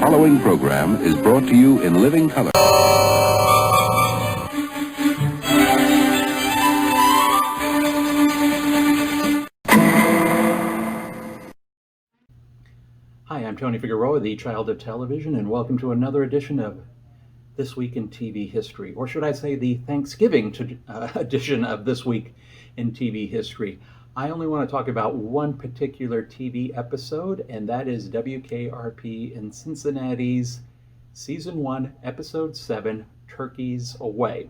following program is brought to you in living color. Hi, I'm Tony Figueroa, the child of television, and welcome to another edition of This Week in TV History, or should I say the Thanksgiving edition of This Week in TV History. I only want to talk about one particular TV episode, and that is Wkrp in Cincinnati's Season 1, Episode 7, Turkeys Away.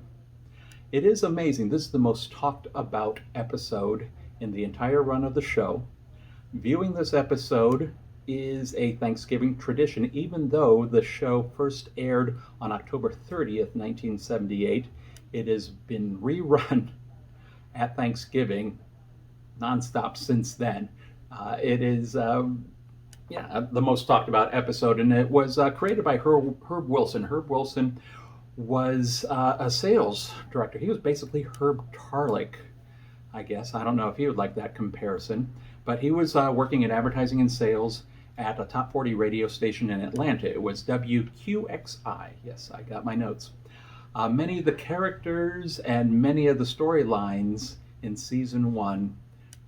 It is amazing. This is the most talked about episode in the entire run of the show. Viewing this episode is a Thanksgiving tradition, even though the show first aired on October 30th, 1978. It has been rerun at Thanksgiving nonstop since then. It is the most talked about episode, and it was created by Herb Wilson. Herb Wilson was a sales director. He was basically Herb Tarlick, I guess. I don't know if he would like that comparison, but he was working in advertising and sales at a top 40 radio station in Atlanta. It was WQXI. Yes, I got my notes. Many of the characters and many of the storylines in season 1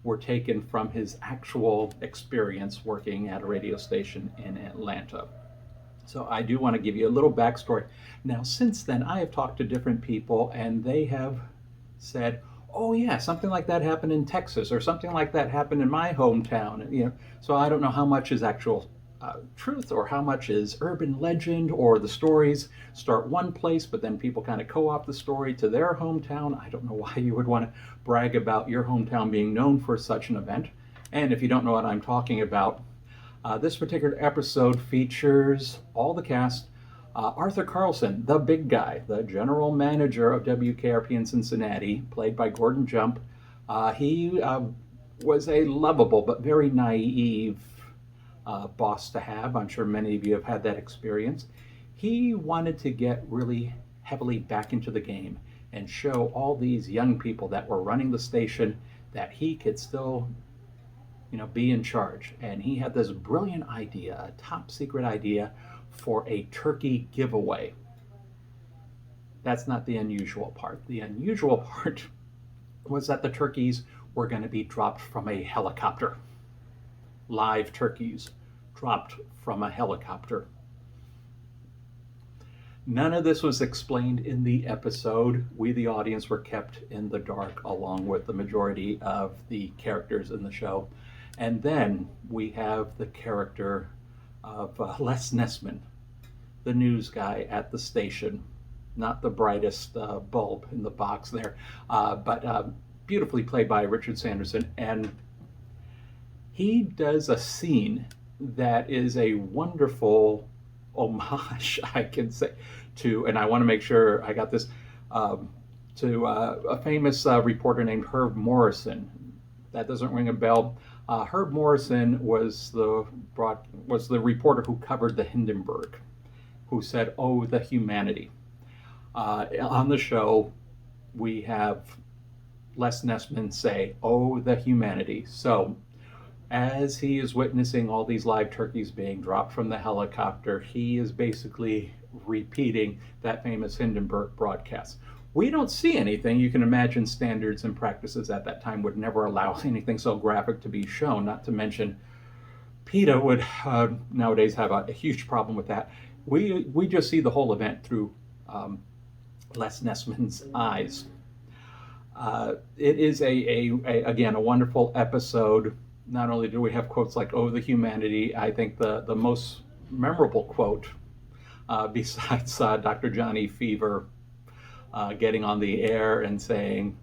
were taken from his actual experience working at a radio station in Atlanta. So I do want to give you a little backstory. Now, since then, I have talked to different people, and they have said, oh yeah, something like that happened in Texas, or something like that happened in my hometown. So I don't know how much is actual truth or how much is urban legend, or the stories start one place, but then people kind of co-opt the story to their hometown. I don't know why you would want to brag about your hometown being known for such an event. And if you don't know what I'm talking about, this particular episode features all the cast. Arthur Carlson, the big guy, the general manager of WKRP in Cincinnati, played by Gordon Jump. He was a lovable but very naive boss to have. I'm sure many of you have had that experience. He wanted to get really heavily back into the game and show all these young people that were running the station that he could still be in charge. And he had this brilliant idea, a top secret idea, for a turkey giveaway. That's not the unusual part. The unusual part was that the turkeys were going to be dropped from a helicopter. Live turkeys dropped from a helicopter. None of this was explained in the episode. We, the audience, were kept in the dark, along with the majority of the characters in the show. And then we have the character of Les Nessman, the news guy at the station. Not the brightest bulb in the box there, but beautifully played by Richard Sanderson. And he does a scene that is a wonderful homage, I can say, to, and I want to make sure I got this, to a famous reporter named Herb Morrison. That doesn't ring a bell. Herb Morrison was the reporter who covered the Hindenburg, who said, "Oh, the humanity." On the show, we have Les Nessman say, "Oh, the humanity." So, as he is witnessing all these live turkeys being dropped from the helicopter, he is basically repeating that famous Hindenburg broadcast. We don't see anything. You can imagine standards and practices at that time would never allow anything so graphic to be shown, not to mention PETA would nowadays have a huge problem with that. We just see the whole event through Les Nessman's eyes. It is again a wonderful episode. Not only do we have quotes like "Oh, the humanity," I think the most memorable quote, besides Dr. Johnny Fever getting on the air and saying,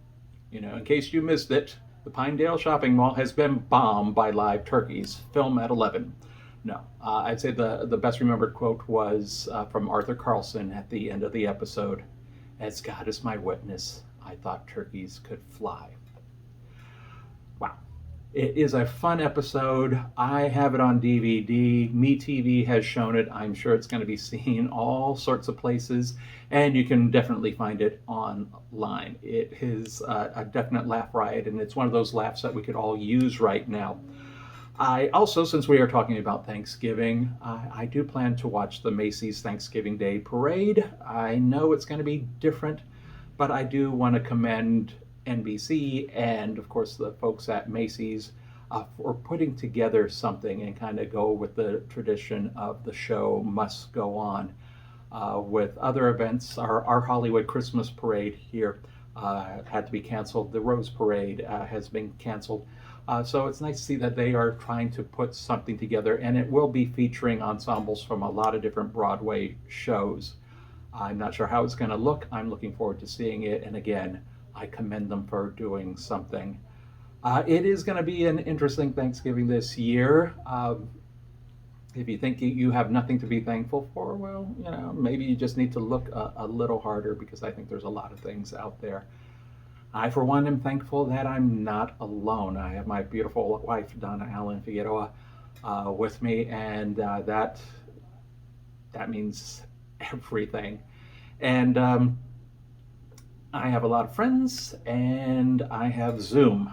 in case you missed it, the Pinedale shopping mall has been bombed by live turkeys. Film at 11. No, I'd say the best remembered quote was from Arthur Carlson at the end of the episode. "As God is my witness, I thought turkeys could fly." Wow. It is a fun episode. I have it on DVD. MeTV has shown it. I'm sure it's going to be seen all sorts of places, and you can definitely find it online. It is a definite laugh riot, and it's one of those laughs that we could all use right now. I also, since we are talking about Thanksgiving, I do plan to watch the Macy's Thanksgiving Day Parade. I know it's going to be different, but I do want to commend NBC and, of course, the folks at Macy's for putting together something and kind of go with the tradition of the show must go on. With other events, our Hollywood Christmas Parade here had to be canceled. The Rose Parade has been canceled. So it's nice to see that they are trying to put something together, and it will be featuring ensembles from a lot of different Broadway shows. I'm not sure how it's going to look. I'm looking forward to seeing it, and again, I commend them for doing something. It is going to be an interesting Thanksgiving this year. If you think you have nothing to be thankful for, well, maybe you just need to look a little harder, because I think there's a lot of things out there. I, for one, am thankful that I'm not alone. I have my beautiful wife, Donna Allen Figueroa, with me, and that means everything. And I have a lot of friends, and I have Zoom.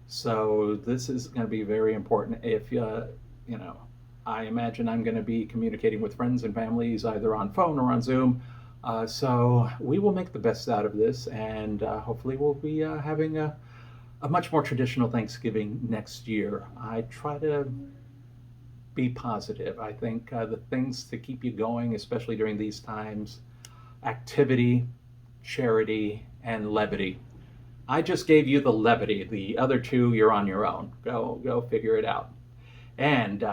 So this is going to be very important. If I imagine I'm going to be communicating with friends and families either on phone or on Zoom. So we will make the best out of this, and hopefully we'll be having a much more traditional Thanksgiving next year. I try to be positive. I think the things to keep you going, especially during these times, activity, charity, and levity. I just gave you the levity. The other two, you're on your own. Go figure it out. And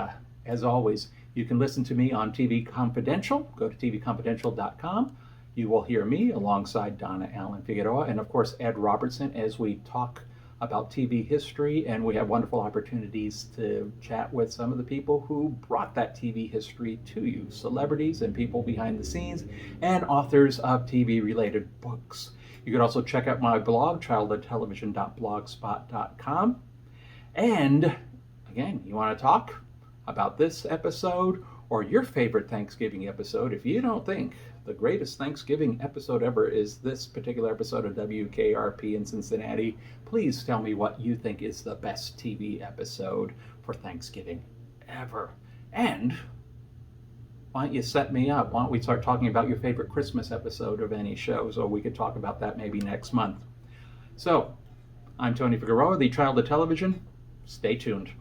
as always, you can listen to me on TV Confidential. Go to tvconfidential.com. You will hear me alongside Donna Allen Figueroa and, of course, Ed Robertson as we talk about TV history. And we have wonderful opportunities to chat with some of the people who brought that TV history to you, celebrities and people behind the scenes and authors of TV-related books. You can also check out my blog, childhoodtelevision.blogspot.com. And, again, you want to talk about this episode or your favorite Thanksgiving episode? If you don't think the greatest Thanksgiving episode ever is this particular episode of Wkrp in Cincinnati, please tell me what you think is the best TV episode for Thanksgiving ever. And why don't you set me up? Why don't we start talking about your favorite Christmas episode of any show, so we could talk about that maybe next month. So, I'm Tony Figueroa, the Child of Television. Stay tuned.